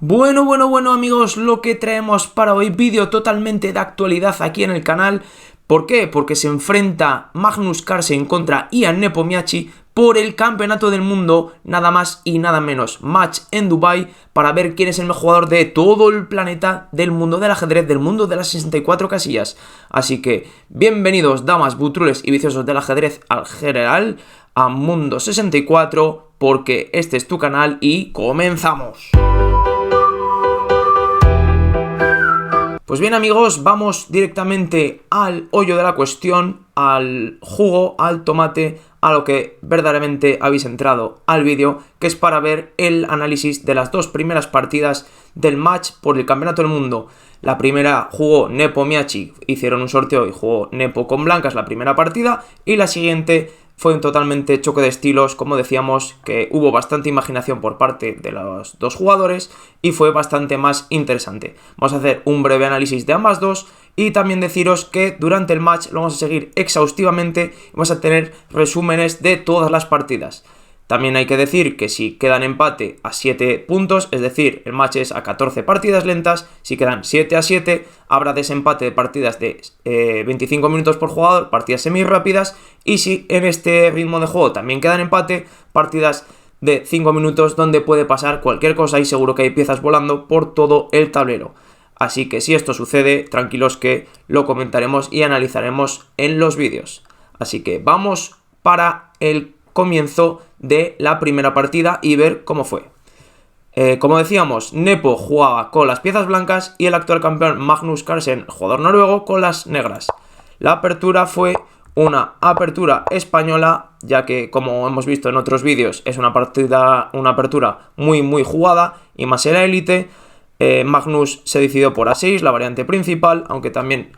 Bueno amigos, lo que traemos para hoy, vídeo totalmente de actualidad aquí en el canal. ¿Por qué? Porque se enfrenta Magnus Carlsen contra Ian Nepomniachtchi por el campeonato del mundo, nada más y nada menos, match en Dubai, para ver quién es el mejor jugador de todo el planeta, del mundo del ajedrez, del mundo de las 64 casillas. Así que, bienvenidos damas, butrules y viciosos del ajedrez al general, a Mundo 64, porque este es tu canal y comenzamos. Pues bien amigos, vamos directamente al hoyo de la cuestión, al jugo, al tomate, a lo que verdaderamente habéis entrado al vídeo, que es para ver el análisis de las dos primeras partidas del match por el campeonato del mundo. La primera jugó Nepomniachtchi, hicieron un sorteo y jugó Nepo con blancas la primera partida, y la siguiente fue un totalmente choque de estilos, como decíamos, que hubo bastante imaginación por parte de los dos jugadores y fue bastante más interesante. Vamos a hacer un breve análisis de ambas dos y también deciros que durante el match lo vamos a seguir exhaustivamente y vamos a tener resúmenes de todas las partidas. También hay que decir que si quedan empate a 7 puntos, es decir, el match es a 14 partidas lentas, si quedan 7-7, habrá desempate de partidas de 25 minutos por jugador, partidas semi rápidas, y si en este ritmo de juego también quedan empate, partidas de 5 minutos donde puede pasar cualquier cosa y seguro que hay piezas volando por todo el tablero. Así que si esto sucede, tranquilos que lo comentaremos y analizaremos en los vídeos. Así que vamos para el comienzo de la primera partida y ver cómo fue. Como decíamos, Nepo jugaba con las piezas blancas y el actual campeón Magnus Carlsen, jugador noruego, con las negras. La apertura fue una apertura española, ya que, como hemos visto en otros vídeos, es una apertura muy jugada y más en la élite. Magnus se decidió por A6, la variante principal, aunque también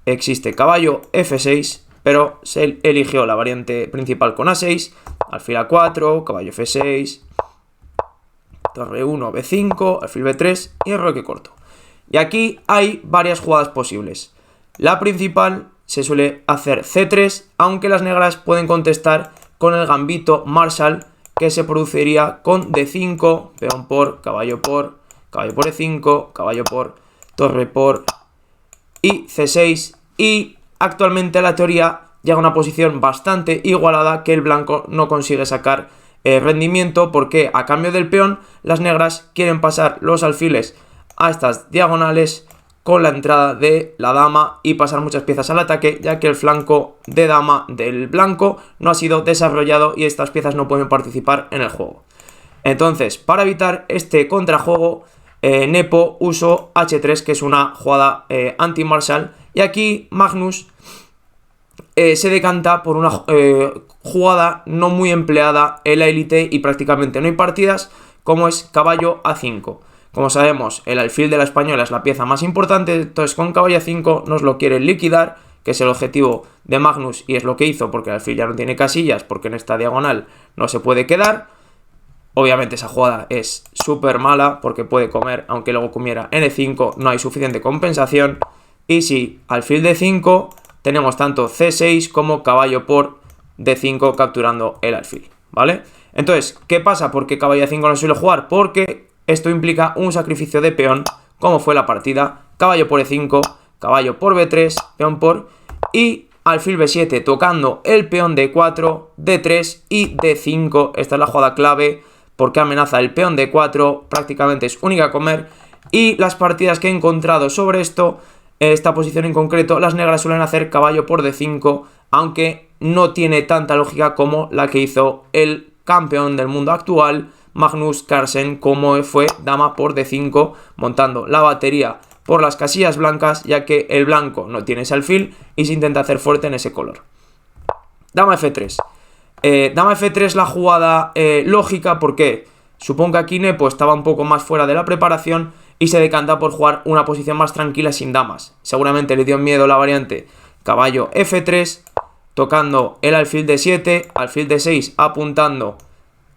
existe caballo F6, pero se eligió la variante principal con A6, alfil A4, caballo F6, torre 1, B5, alfil B3 y enroque corto. Y aquí hay varias jugadas posibles. La principal se suele hacer C3, aunque las negras pueden contestar con el gambito Marshall, que se produciría con D5, peón por, caballo por E5, caballo por, torre por y C6. Y actualmente la teoría llega a una posición bastante igualada, que el blanco no consigue sacar rendimiento, porque a cambio del peón las negras quieren pasar los alfiles a estas diagonales con la entrada de la dama y pasar muchas piezas al ataque, ya que el flanco de dama del blanco no ha sido desarrollado y estas piezas no pueden participar en el juego. Entonces, para evitar este contrajuego, Nepo usó H3, que es una jugada anti-Marshall, y aquí Magnus se decanta por una jugada no muy empleada en la élite y prácticamente no hay partidas, como es caballo A5. Como sabemos, el alfil de la española es la pieza más importante, entonces con caballo A5 nos lo quieren liquidar, que es el objetivo de Magnus y es lo que hizo, porque el alfil ya no tiene casillas, porque en esta diagonal no se puede quedar. Obviamente esa jugada es súper mala porque puede comer, aunque luego comiera N5, no hay suficiente compensación. Y si alfil D5, tenemos tanto C6 como caballo por D5 capturando el alfil, ¿vale? Entonces, ¿qué pasa? ¿Por qué caballo A5 no suele jugar? Porque esto implica un sacrificio de peón, como fue la partida, caballo por E5, caballo por B3, peón por, y alfil B7 tocando el peón D4, D3 y D5. Esta es la jugada clave porque amenaza el peón D4, prácticamente es única a comer. Y las partidas que he encontrado sobre esta posición en concreto, las negras suelen hacer caballo por D5, aunque no tiene tanta lógica como la que hizo el campeón del mundo actual, Magnus Carlsen, como fue dama por D5, montando la batería por las casillas blancas, ya que el blanco no tiene ese alfil y se intenta hacer fuerte en ese color. Dama F3. Dama F3 la jugada lógica, porque supongo que aquí Nepo estaba un poco más fuera de la preparación y se decanta por jugar una posición más tranquila sin damas. Seguramente le dio miedo la variante caballo F3, tocando el alfil D7, alfil D6 apuntando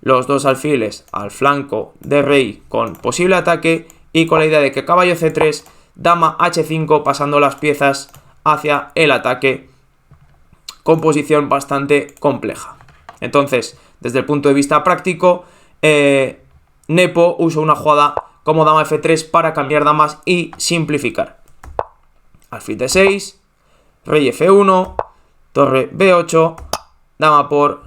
los dos alfiles al flanco de rey con posible ataque, y con la idea de que caballo C3, dama H5 pasando las piezas hacia el ataque, con posición bastante compleja. Entonces, desde el punto de vista práctico, Nepo usó una jugada como dama F3 para cambiar damas y simplificar. Alfil D6, rey F1, torre B8, dama por,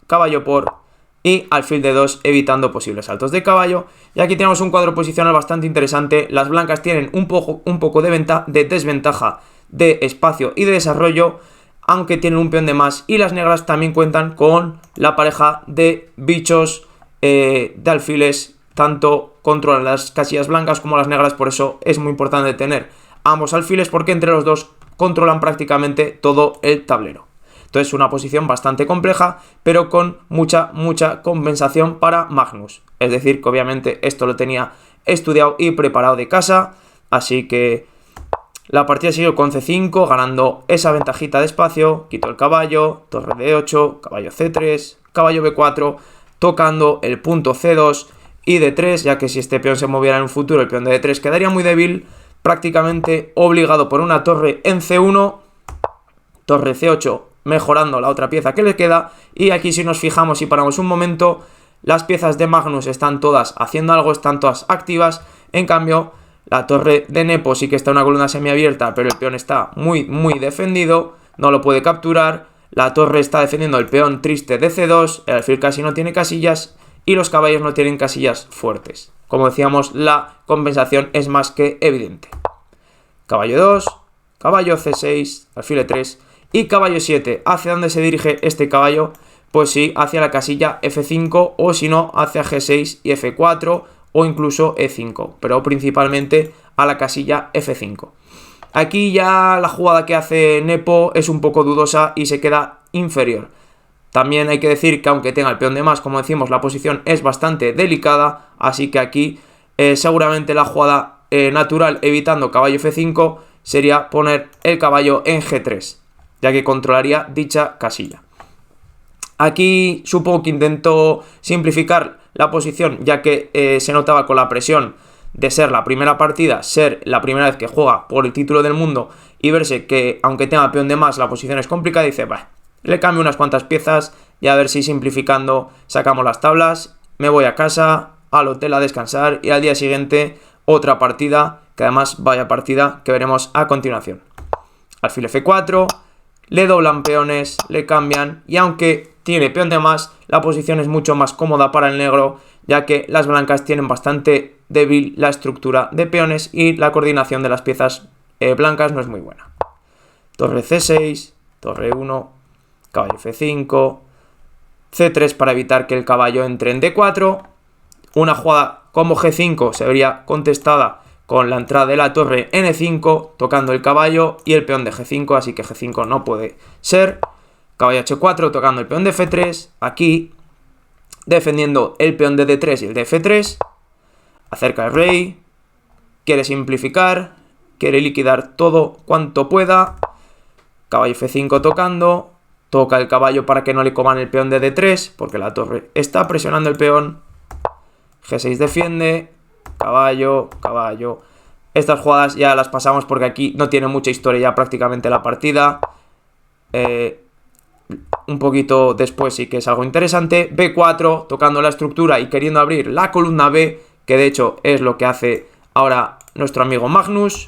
caballo por y alfil D2 evitando posibles saltos de caballo. Y aquí tenemos un cuadro posicional bastante interesante. Las blancas tienen un poco de desventaja de espacio y de desarrollo, aunque tienen un peón de más, y las negras también cuentan con la pareja de bichos de alfiles, tanto controlan las casillas blancas como las negras, por eso es muy importante tener ambos alfiles porque entre los dos controlan prácticamente todo el tablero. Entonces una posición bastante compleja, pero con mucha compensación para Magnus. Es decir, que obviamente esto lo tenía estudiado y preparado de casa, así que la partida siguió con C5, ganando esa ventajita de espacio, quitó el caballo, torre D8, caballo C3, caballo B4, tocando el punto C2 y D3, ya que si este peón se moviera en un futuro, el peón de D3 quedaría muy débil, prácticamente obligado por una torre en C1, torre C8, mejorando la otra pieza que le queda. Y aquí si nos fijamos y paramos un momento, las piezas de Magnus están todas haciendo algo, están todas activas. En cambio, la torre de Nepo sí que está en una columna semiabierta, pero el peón está muy defendido, no lo puede capturar. La torre está defendiendo el peón triste de C2, el alfil casi no tiene casillas y los caballos no tienen casillas fuertes. Como decíamos, la compensación es más que evidente. Caballo 2, caballo C6, alfil E3 y caballo 7. ¿Hacia dónde se dirige este caballo? Pues sí, hacia la casilla F5 o si no, hacia G6 y F4 o incluso E5, pero principalmente a la casilla F5. Aquí ya la jugada que hace Nepo es un poco dudosa y se queda inferior. También hay que decir que aunque tenga el peón de más, como decimos, la posición es bastante delicada, así que aquí seguramente la jugada natural evitando caballo F5 sería poner el caballo en G3, ya que controlaría dicha casilla. Aquí supongo que intentó simplificar la posición, ya que se notaba con la presión de ser la primera partida, ser la primera vez que juega por el título del mundo y verse que aunque tenga peón de más la posición es complicada, dice, bah, le cambio unas cuantas piezas y a ver si simplificando sacamos las tablas, me voy a casa, al hotel a descansar y al día siguiente otra partida, que además vaya partida que veremos a continuación. Alfil F4, le doblan peones, le cambian y aunque tiene peón de más, la posición es mucho más cómoda para el negro, ya que las blancas tienen bastante débil la estructura de peones y la coordinación de las piezas blancas no es muy buena. Torre C6, torre 1, caballo F5, C3 para evitar que el caballo entre en D4. Una jugada como G5 se vería contestada con la entrada de la torre en E5, tocando el caballo y el peón de G5, así que G5 no puede ser. Caballo H4 tocando el peón de F3, aquí defendiendo el peón de D3 y el de F3. Acerca el rey, quiere simplificar, quiere liquidar todo cuanto pueda. Caballo F5 tocando, toca el caballo para que no le coman el peón de D3, porque la torre está presionando el peón. G6 defiende, caballo, caballo. Estas jugadas ya las pasamos porque aquí no tiene mucha historia ya prácticamente la partida. Un poquito después sí que es algo interesante. B4, tocando la estructura y queriendo abrir la columna B, que de hecho es lo que hace ahora nuestro amigo Magnus.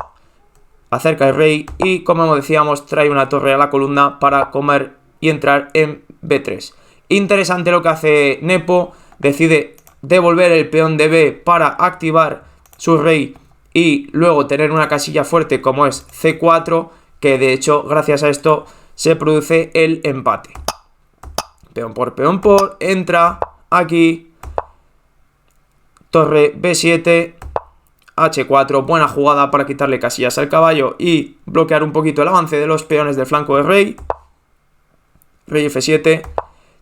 Acerca el rey y, como decíamos, trae una torre a la columna para comer y entrar en B3. Interesante lo que hace Nepo, decide devolver el peón de B para activar su rey y luego tener una casilla fuerte como es C4, que de hecho gracias a esto se produce el empate. Peón por, entra aquí, torre B7, H4, buena jugada para quitarle casillas al caballo y bloquear un poquito el avance de los peones del flanco del rey. Rey F7,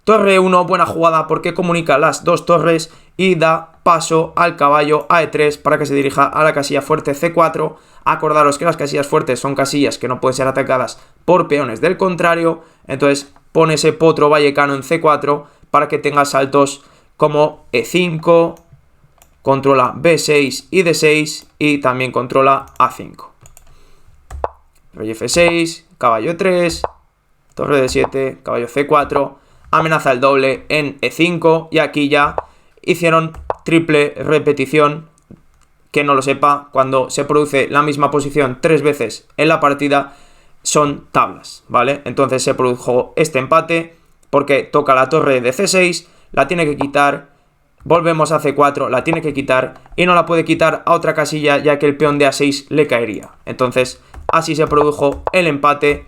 torre 1, buena jugada porque comunica las dos torres y da paso al caballo a E3 para que se dirija a la casilla fuerte C4. Acordaros que las casillas fuertes son casillas que no pueden ser atacadas por peones del contrario, entonces pone ese potro vallecano en C4 para que tenga saltos como E5, controla B6 y D6 y también controla A5. Rey F6, caballo E3, torre D7, caballo C4, amenaza el doble en E5 y aquí ya hicieron triple repetición quien no lo sepa, cuando se produce la misma posición 3 veces en la partida, son tablas, ¿vale? Entonces se produjo este empate porque toca la torre de C6, la tiene que quitar, volvemos a C4, la tiene que quitar y no la puede quitar a otra casilla ya que el peón de A6 le caería. Entonces así se produjo el empate.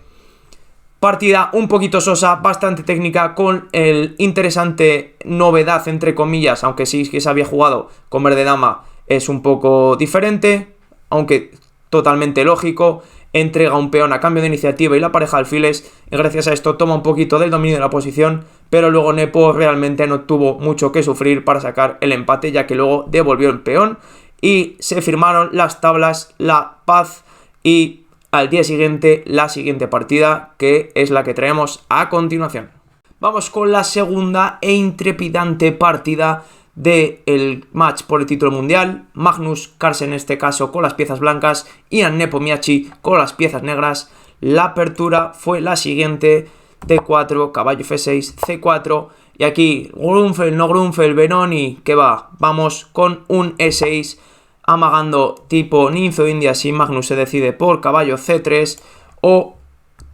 Partida un poquito sosa, bastante técnica, con el interesante novedad, entre comillas, aunque sí que se había jugado con verde dama, es un poco diferente, aunque totalmente lógico. Entrega un peón a cambio de iniciativa y la pareja de alfiles, y gracias a esto toma un poquito del dominio de la posición, pero luego Nepo realmente no tuvo mucho que sufrir para sacar el empate, ya que luego devolvió el peón y se firmaron las tablas, la paz, y al día siguiente la siguiente partida, que es la que traemos a continuación. Vamos con la segunda e intrepidante partida del match por el título mundial. Magnus Carlsen en este caso con las piezas blancas y Ian Nepomniachtchi con las piezas negras. La apertura fue la siguiente: D4, caballo F6, C4, y aquí Grunfeld, no Grunfeld, Benoni, que va, vamos con un E6, amagando tipo ninzo india si Magnus se decide por caballo C3 o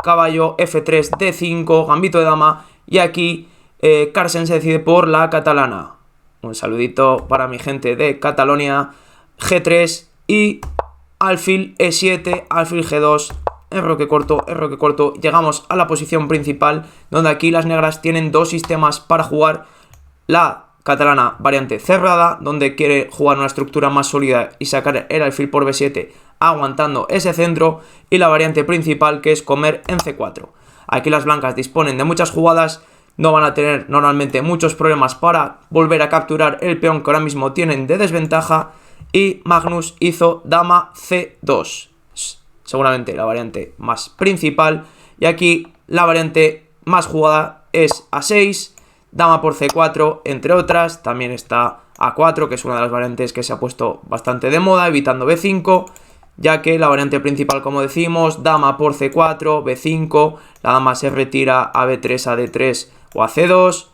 caballo F3, D5, gambito de dama, y aquí Carlsen se decide por la catalana. Un saludito para mi gente de Cataluña. G3 y alfil E7, alfil G2, enroque corto. Llegamos a la posición principal, donde aquí las negras tienen dos sistemas para jugar. La catalana variante cerrada, donde quiere jugar una estructura más sólida y sacar el alfil por B7, aguantando ese centro, y la variante principal, que es comer en C4. Aquí las blancas disponen de muchas jugadas, no van a tener normalmente muchos problemas para volver a capturar el peón que ahora mismo tienen de desventaja, y Magnus hizo dama C2, seguramente la variante más principal, y aquí la variante más jugada es A6, dama por C4, entre otras. También está A4, que es una de las variantes que se ha puesto bastante de moda, evitando B5, ya que la variante principal, como decimos, dama por C4, B5, la dama se retira a B3, a D3 o a C2,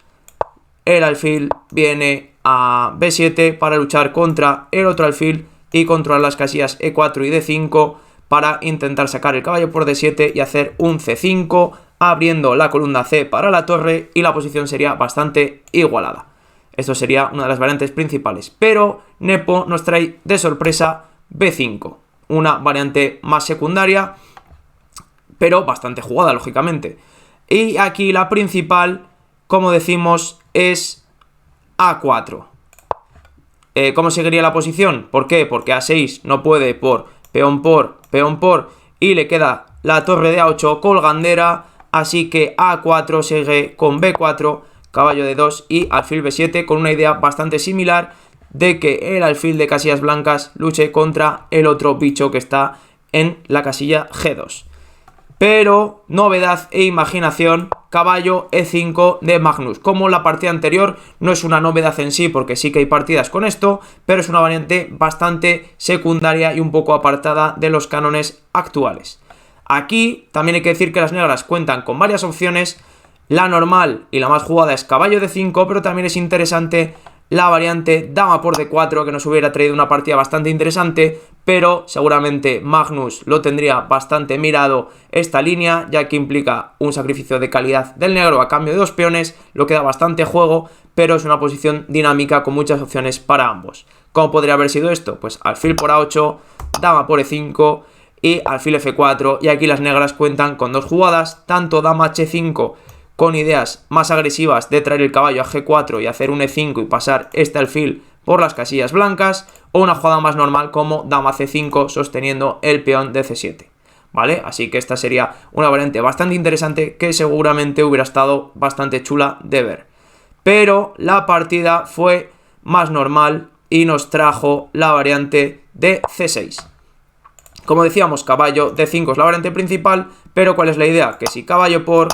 el alfil viene a B7 para luchar contra el otro alfil y controlar las casillas E4 y D5 para intentar sacar el caballo por D7 y hacer un C5, abriendo la columna C para la torre, y la posición sería bastante igualada. Esto sería una de las variantes principales, pero Nepo nos trae de sorpresa B5, una variante más secundaria, pero bastante jugada, lógicamente. Y aquí la principal, como decimos, es A4. ¿Cómo seguiría la posición? ¿Por qué? Porque A6 no puede por, y le queda la torre de A8 colgandera, así que A4 sigue con B4, caballo de 2 y alfil B7, con una idea bastante similar de que el alfil de casillas blancas luche contra el otro bicho que está en la casilla G2. Pero, novedad e imaginación, caballo E5 de Magnus. Como la partida anterior, no es una novedad en sí, porque sí que hay partidas con esto, pero es una variante bastante secundaria y un poco apartada de los cánones actuales. Aquí también hay que decir que las negras cuentan con varias opciones. La normal y la más jugada es caballo D5, pero también es interesante la variante dama por D4, que nos hubiera traído una partida bastante interesante, pero seguramente Magnus lo tendría bastante mirado esta línea, ya que implica un sacrificio de calidad del negro a cambio de dos peones, lo que da bastante juego, pero es una posición dinámica con muchas opciones para ambos. ¿Cómo podría haber sido esto? Pues alfil por A8, dama por E5 y alfil F4, y aquí las negras cuentan con dos jugadas, tanto dama H5 con ideas más agresivas de traer el caballo a G4 y hacer un E5 y pasar este alfil por las casillas blancas, o una jugada más normal como dama C5 sosteniendo el peón de C7, ¿vale? Así que esta sería una variante bastante interesante que seguramente hubiera estado bastante chula de ver. Pero la partida fue más normal y nos trajo la variante de C6. Como decíamos, caballo D5 es la variante principal, pero ¿cuál es la idea? Que si caballo por,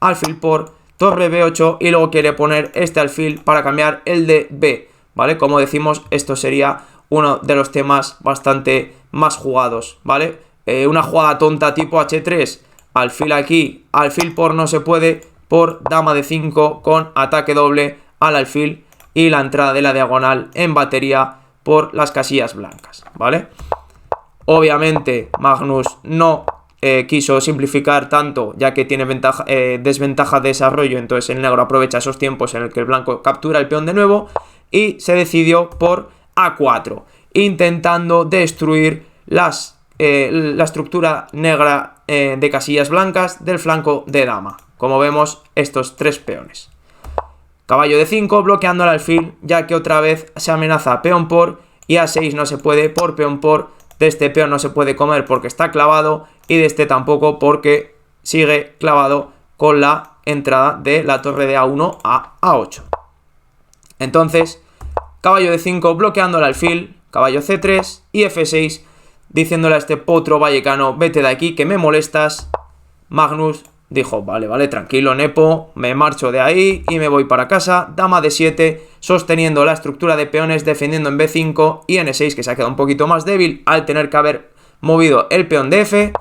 alfil por, torre B8, y luego quiere poner este alfil para cambiar el de B, ¿vale? Como decimos, esto sería uno de los temas bastante más jugados, ¿vale? Una jugada tonta tipo H3, alfil aquí, alfil por no se puede, por dama D5 con ataque doble al alfil y la entrada de la diagonal en batería por las casillas blancas, ¿vale? Obviamente Magnus no quiso simplificar tanto, ya que tiene desventaja de desarrollo, entonces el negro aprovecha esos tiempos en el que el blanco captura el peón de nuevo y se decidió por A4, intentando destruir la estructura negra de casillas blancas del flanco de dama, como vemos estos 3 peones. Caballo de 5 bloqueando al alfil, ya que otra vez se amenaza peón por, y A6 no se puede por peón por. De este peón no se puede comer porque está clavado, y de este tampoco porque sigue clavado con la entrada de la torre de A1 a A8. Entonces, caballo de 5 bloqueando al alfil, caballo C3 y F6, diciéndole a este potro vallecano: vete de aquí que me molestas. Magnus dijo: vale, tranquilo Nepo, me marcho de ahí y me voy para casa. Dama de 7, sosteniendo la estructura de peones, defendiendo en B5 y en E6, que se ha quedado un poquito más débil al tener que haber movido el peón de F.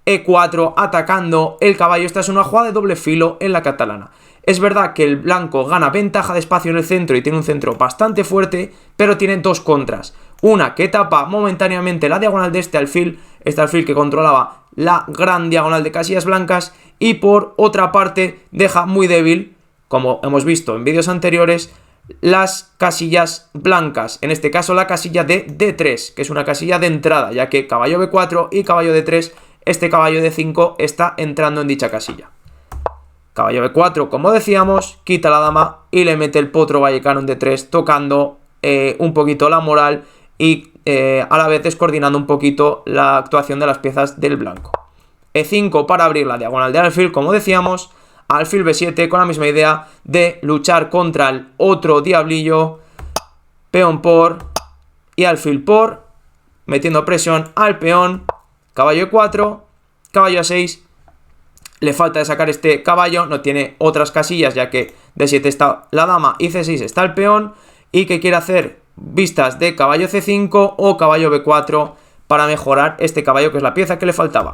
E4, atacando el caballo. Esta es una jugada de doble filo en la catalana. Es verdad que el blanco gana ventaja de espacio en el centro y tiene un centro bastante fuerte, pero tiene 2 contras. Una que tapa momentáneamente la diagonal de este alfil que controlaba la gran diagonal de casillas blancas, y por otra parte deja muy débil, como hemos visto en vídeos anteriores, las casillas blancas, en este caso la casilla de D3, que es una casilla de entrada, ya que caballo B4 y caballo D3, este caballo de 5 está entrando en dicha casilla. Caballo B4, como decíamos, quita la dama y le mete el potro vallecano en D3, tocando un poquito la moral y a la vez descoordinando un poquito la actuación de las piezas del blanco. E5 para abrir la diagonal de alfil, como decíamos. Alfil B7 con la misma idea de luchar contra el otro diablillo. Peón por y alfil por, metiendo presión al peón. Caballo E4, caballo A6. Le falta de sacar este caballo, no tiene otras casillas, ya que D7 está la dama y C6 está el peón. ¿Y qué quiere hacer? Vistas de caballo C5 o caballo B4 para mejorar este caballo, que es la pieza que le faltaba.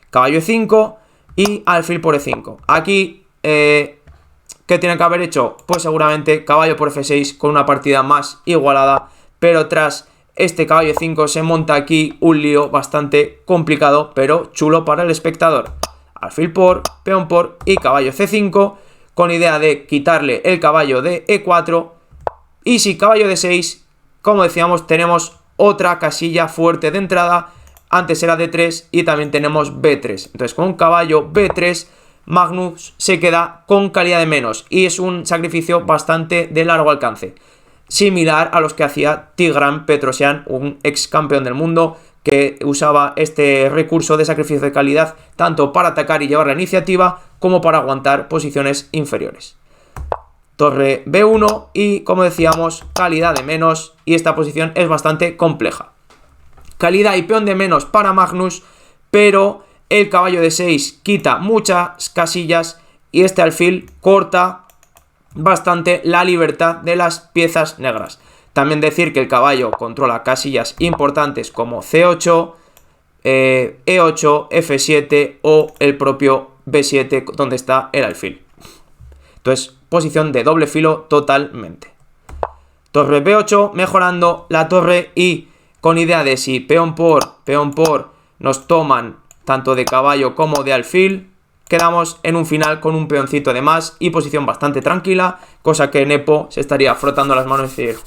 Caballo E5 y alfil por E5. Aquí, ¿qué tiene que haber hecho? Pues seguramente caballo por F6 con una partida más igualada, pero tras este caballo E5 se monta aquí un lío bastante complicado, pero chulo para el espectador. Alfil por, peón por y caballo C5, con idea de quitarle el caballo de E4. Y si caballo D6, como decíamos, tenemos otra casilla fuerte de entrada. Antes era D3 y también tenemos B3. Entonces con un caballo B3, Magnus se queda con calidad de menos, y es un sacrificio bastante de largo alcance, similar a los que hacía Tigran Petrosyan, un ex campeón del mundo, que usaba este recurso de sacrificio de calidad tanto para atacar y llevar la iniciativa como para aguantar posiciones inferiores. Torre B1 y, como decíamos, calidad de menos, y esta posición es bastante compleja. Calidad y peón de menos para Magnus, pero el caballo de 6 quita muchas casillas y este alfil corta bastante la libertad de las piezas negras. También decir que el caballo controla casillas importantes como C8, E8, F7 o el propio B7 donde está el alfil. Entonces, posición de doble filo totalmente. Torre B8 mejorando la torre y con idea de si peón por nos toman tanto de caballo como de alfil, quedamos en un final con un peoncito de más y posición bastante tranquila, cosa que Nepo se estaría frotando las manos y decir: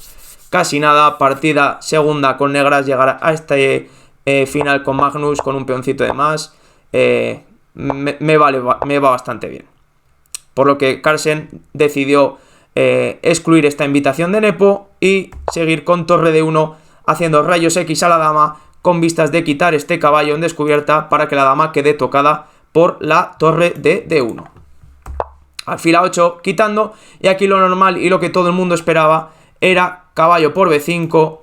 casi nada, partida segunda con negras, llegar a este final con Magnus con un peoncito de más, me va bastante bien. Por lo que Carlsen decidió excluir esta invitación de Nepo y seguir con torre de 1, haciendo rayos X a la dama con vistas de quitar este caballo en descubierta para que la dama quede tocada por la torre de D1. Alfil A8 quitando, y aquí lo normal y lo que todo el mundo esperaba era caballo por B5.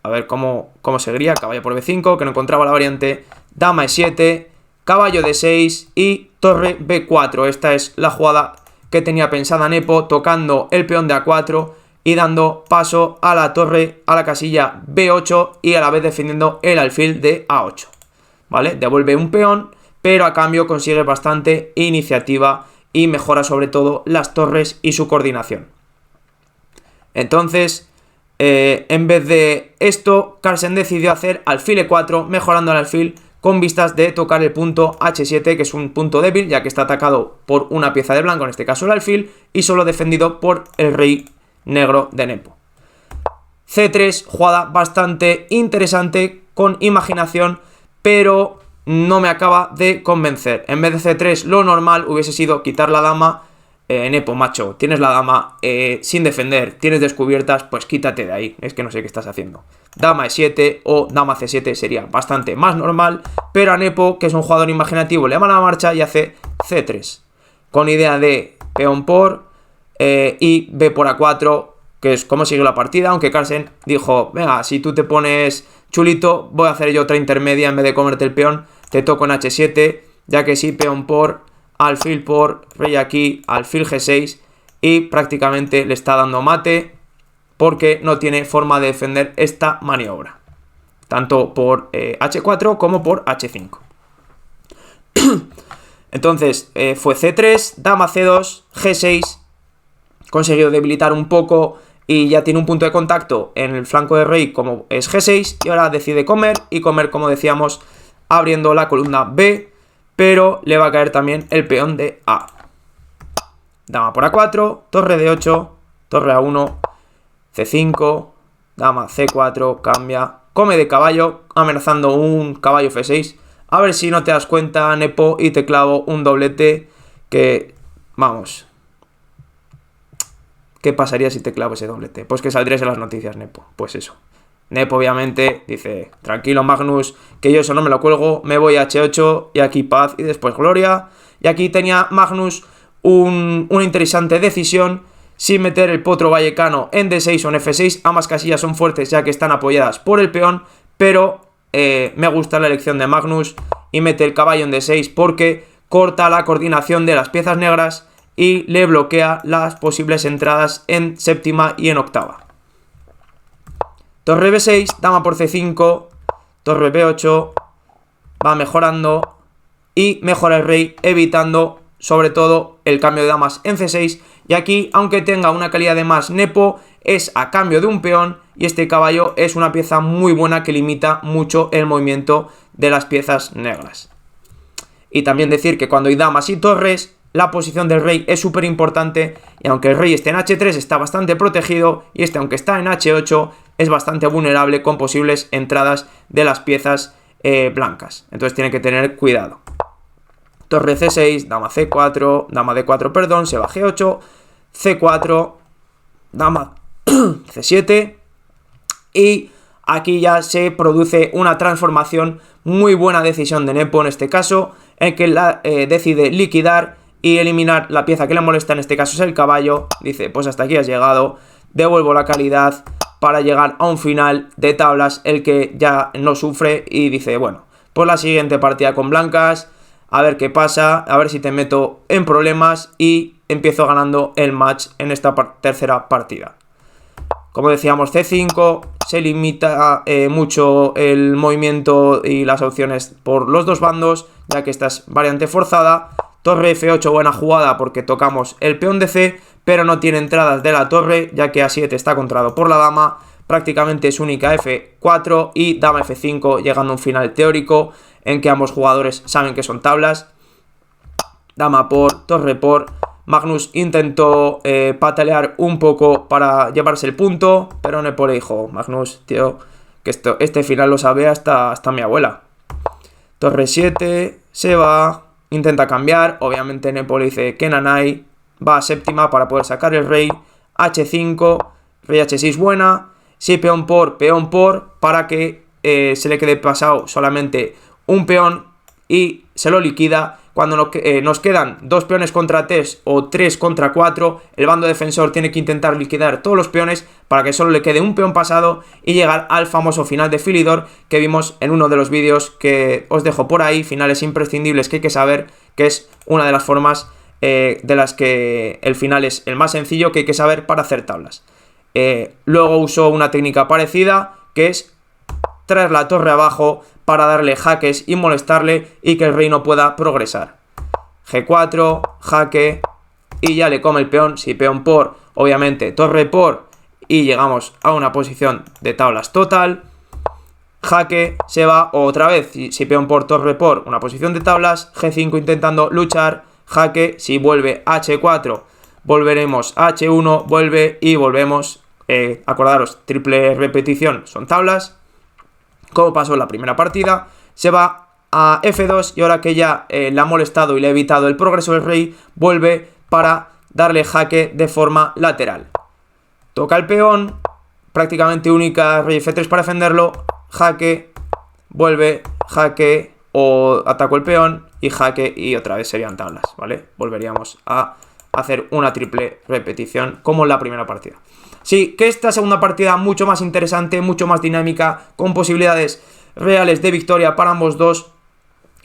A ver cómo seguiría. Caballo por B5, que no encontraba la variante. Dama E7, caballo D6 y torre B4. Esta es la jugada que tenía pensada Nepo, tocando el peón de A4 y dando paso a la torre, a la casilla B8, y a la vez defendiendo el alfil de A8. ¿Vale? Devuelve un peón, pero a cambio consigue bastante iniciativa y mejora sobre todo las torres y su coordinación. Entonces, en vez de esto, Carlsen decidió hacer alfil E4, mejorando el alfil con vistas de tocar el punto H7, que es un punto débil, ya que está atacado por una pieza de blanco, en este caso el alfil, y solo defendido por el rey negro de Nepo. C3, jugada bastante interesante, con imaginación, pero no me acaba de convencer. En vez de C3, lo normal hubiese sido quitar la dama. Nepo, macho, tienes la dama sin defender, tienes descubiertas, pues quítate de ahí, es que no sé qué estás haciendo. Dama E7 o dama C7 sería bastante más normal, pero a Nepo, que es un jugador imaginativo, le va a la marcha y hace C3, con idea de peón por y B por A4, que es como sigue la partida, aunque Carlsen dijo, venga, si tú te pones chulito, voy a hacer yo otra intermedia, en vez de comerte el peón, te toco en H7, ya que sí, peón por, alfil por, rey aquí, alfil G6, y prácticamente le está dando mate, porque no tiene forma de defender esta maniobra, tanto por H4 como por H5. Entonces fue C3, dama C2, G6, conseguido debilitar un poco y ya tiene un punto de contacto en el flanco de rey como es G6, y ahora decide comer, y comer, como decíamos, abriendo la columna B, pero le va a caer también el peón de A. Dama por A4, torre D8, torre A1, C5, dama C4, cambia, come de caballo, amenazando un caballo F6. A ver si no te das cuenta, Nepo, y te clavo un doblete que, vamos, ¿qué pasaría si te clavo ese doblete? Pues que saldrías en las noticias, Nepo. Pues eso. Nepo obviamente dice, tranquilo Magnus, que yo eso no me lo cuelgo, me voy a H8 y aquí paz y después gloria. Y aquí tenía Magnus una interesante decisión, sin meter el potro vallecano en D6 o en F6. Ambas casillas son fuertes ya que están apoyadas por el peón, pero me gusta la elección de Magnus y mete el caballo en D6 porque corta la coordinación de las piezas negras y le bloquea las posibles entradas en séptima y en octava. Torre B6, dama por C5, torre B8, va mejorando y mejora el rey, evitando sobre todo el cambio de damas en C6. Y aquí, aunque tenga una calidad de más Nepo, es a cambio de un peón, y este caballo es una pieza muy buena que limita mucho el movimiento de las piezas negras. Y también decir que cuando hay damas y torres, la posición del rey es súper importante, y aunque el rey esté en H3 está bastante protegido, y este, aunque está en H8, es bastante vulnerable con posibles entradas de las piezas blancas. Entonces tiene que tener cuidado. Torre C6, dama C4, dama D4, perdón, se va G8, C4, dama C7, y aquí ya se produce una transformación, muy buena decisión de Nepo en este caso, en que decide liquidar y eliminar la pieza que le molesta, en este caso es el caballo. Dice, pues hasta aquí has llegado, devuelvo la calidad para llegar a un final de tablas el que ya no sufre, y dice, bueno, pues la siguiente partida con blancas, a ver qué pasa, a ver si te meto en problemas, y empiezo ganando el match en esta tercera partida. Como decíamos, C5, se limita mucho el movimiento y las opciones por los dos bandos, ya que esta es variante forzada. Torre F8, buena jugada porque tocamos el peón de C, pero no tiene entradas de la torre, ya que A7 está controlado por la dama. Prácticamente es única F4 y dama F5, llegando a un final teórico en que ambos jugadores saben que son tablas. Dama por, torre por. Magnus intentó patalear un poco para llevarse el punto, pero Nepo le dijo, Magnus, tío, que este final lo sabe hasta mi abuela. Torre 7, se va, intenta cambiar, obviamente Nepo le dice que nanay, va a séptima para poder sacar el rey. H5, rey H6 buena, sí, peón por, para que se le quede pasado solamente un peón y se lo liquida. Cuando nos quedan dos peones contra 3 o 3 contra 4, el bando defensor tiene que intentar liquidar todos los peones para que solo le quede un peón pasado y llegar al famoso final de Philidor que vimos en uno de los vídeos que os dejo por ahí, finales imprescindibles que hay que saber, que es una de las formas de las que el final es el más sencillo que hay que saber para hacer tablas. Luego usó una técnica parecida, que es traer la torre abajo para darle jaques y molestarle y que el rey no pueda progresar. G4, jaque, y ya le come el peón. Si peón por, obviamente torre por y llegamos a una posición de tablas total. Jaque se va otra vez, si peón por torre por una posición de tablas, G5 intentando luchar, jaque, si vuelve H4, volveremos a H1, vuelve y volvemos, acordaros, triple repetición son tablas, como pasó en la primera partida, se va a F2 y ahora que ya le ha molestado y le ha evitado el progreso del rey, vuelve para darle jaque de forma lateral. Toca el peón, prácticamente única rey F3 para defenderlo, jaque, vuelve, jaque o ataco el peón y jaque y otra vez serían tablas, ¿vale? Volveríamos a hacer una triple repetición como en la primera partida. Sí, que esta segunda partida mucho más interesante, mucho más dinámica, con posibilidades reales de victoria para ambos dos,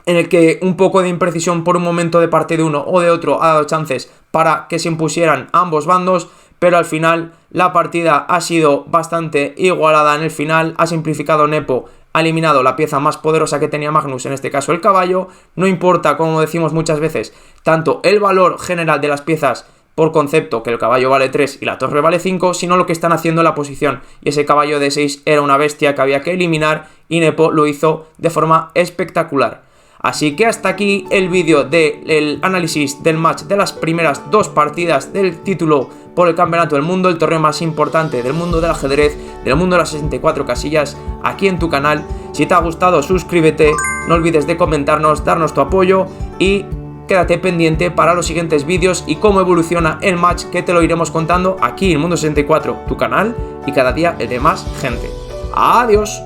en el que un poco de imprecisión por un momento de parte de uno o de otro ha dado chances para que se impusieran ambos bandos, pero al final la partida ha sido bastante igualada en el final, ha simplificado Nepo, ha eliminado la pieza más poderosa que tenía Magnus, en este caso el caballo, no importa, como decimos muchas veces, tanto el valor general de las piezas por concepto, que el caballo vale 3 y la torre vale 5, sino lo que están haciendo en la posición, y ese caballo de 6 era una bestia que había que eliminar y Nepo lo hizo de forma espectacular. Así que hasta aquí el vídeo del análisis del match de las primeras dos partidas del título por el Campeonato del Mundo, el torneo más importante del mundo del ajedrez, del mundo de las 64 casillas, aquí en tu canal. Si te ha gustado, suscríbete, no olvides de comentarnos, darnos tu apoyo y quédate pendiente para los siguientes vídeos y cómo evoluciona el match, que te lo iremos contando aquí en Mundo 64, tu canal, y cada día el de más gente. ¡Adiós!